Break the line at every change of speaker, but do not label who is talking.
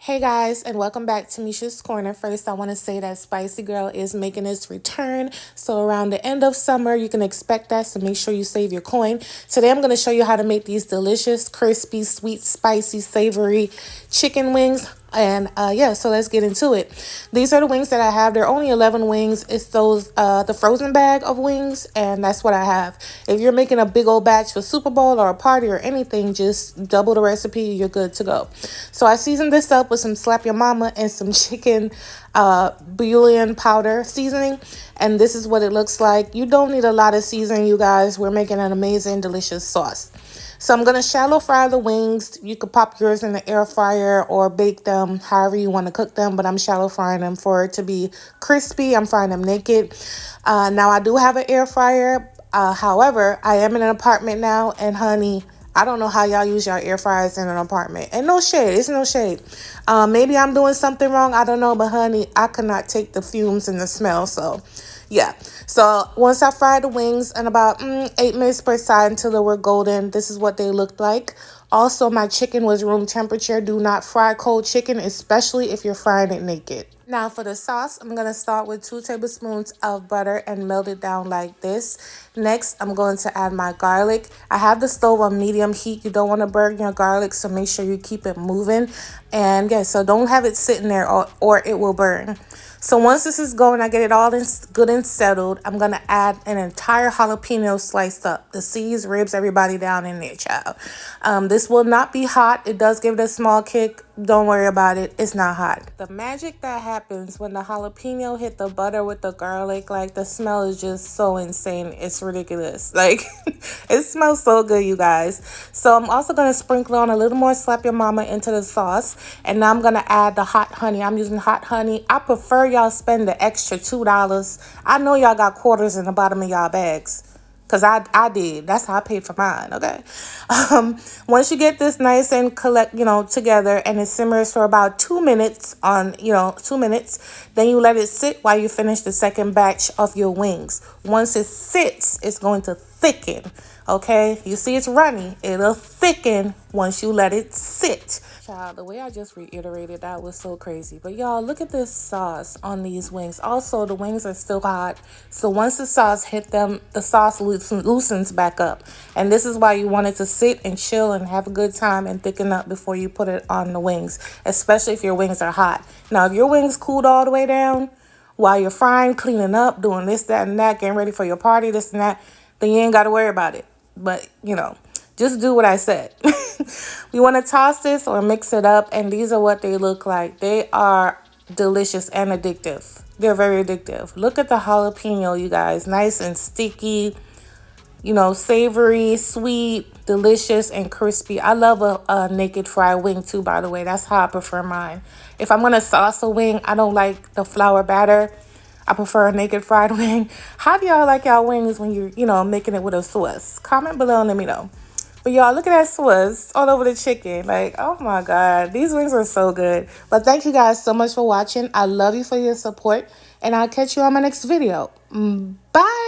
Hey guys, and welcome back to Misha's Corner. First, I want to say that Spicy Girl is making its return. So around the end of summer, you can expect that. So make sure you save your coin. Today, I'm going to show you how to make these delicious, crispy, sweet, spicy, savory chicken wings. And yeah, so let's get into it. These are the wings that I have. They're only 11 wings. It's those the frozen bag of wings, and that's what I have. If you're making a big old batch for Super Bowl or a party or anything, just double the recipe. You're good to go. So I seasoned this up with some Slap Your Mama and some chicken bouillon powder seasoning, and this is what it looks like. You don't need a lot of seasoning, you guys. We're making an amazing, delicious sauce. So I'm going to shallow fry the wings. You could pop yours in the air fryer or bake them however you want to cook them, but I'm shallow frying them for it to be crispy. I'm frying them naked. Now I do have an air fryer. However, I am in an apartment now, and honey, I don't know how y'all use your air fryers in an apartment. And no shade. It's no shade. Maybe I'm doing something wrong. I don't know. But honey, I could not take the fumes and the smell. So yeah. So once I fry the wings in about 8 minutes per side until they were golden, this is what they looked like. Also, my chicken was room temperature. Do not fry cold chicken, especially if you're frying it naked. Now for the sauce, I'm going to start with 2 tablespoons of butter and melt it down like this. Next, I'm going to add my garlic. I have the stove on medium heat. You don't want to burn your garlic, so make sure you keep it moving. And yeah, so don't have it sitting there or it will burn. So once this is going, I get it all good and settled. I'm going to add an entire jalapeno sliced up. The seeds, ribs, everybody down in there, child. This will not be hot. It does give it a small kick. Don't worry about it. It's not hot. The magic that happens when the jalapeno hit the butter with the garlic, like the smell is just so insane. It's ridiculous. Like it smells so good, you guys. So I'm also going to sprinkle on a little more Slap Your Mama into the sauce. And now I'm going to add the hot honey. I'm using hot honey. I prefer y'all spend the extra $2. I know y'all got quarters in the bottom of y'all bags. Because I did. That's how I paid for mine, okay? Once you get this nice and together, and it simmers for about 2 minutes 2 minutes, then you let it sit while you finish the second batch of your wings. Once it sits, it's going to thicken, okay? You see it's runny. It'll thicken once you let it sit. Child, the way I just reiterated that was so crazy. But y'all, look at this sauce on these wings. Also, the wings are still hot. So once the sauce hit them, the sauce loosens back up. And this is why you want it to sit and chill and have a good time and thicken up before you put it on the wings, especially if your wings are hot. Now, if your wings cooled all the way down while you're frying, cleaning up, doing this, that, and that, getting ready for your party, this and that, then you ain't got to worry about it. But, just do what I said. We want to toss this or mix it up, and these are what they look like. They are delicious and addictive. They're very addictive. Look at the jalapeno, you guys. Nice and sticky, savory, sweet, delicious, and crispy. I love a naked fried wing too, by the way. That's how I prefer mine. If I'm going to sauce a wing, I don't like the flour batter. I prefer a naked fried wing. How do y'all like y'all wings when you're, making it with a sauce? Comment below and let me know. But y'all, look at that sauce all over the chicken. Like, oh my God, these wings are so good. But thank you guys so much for watching. I love you for your support, and I'll catch you on my next video. Bye.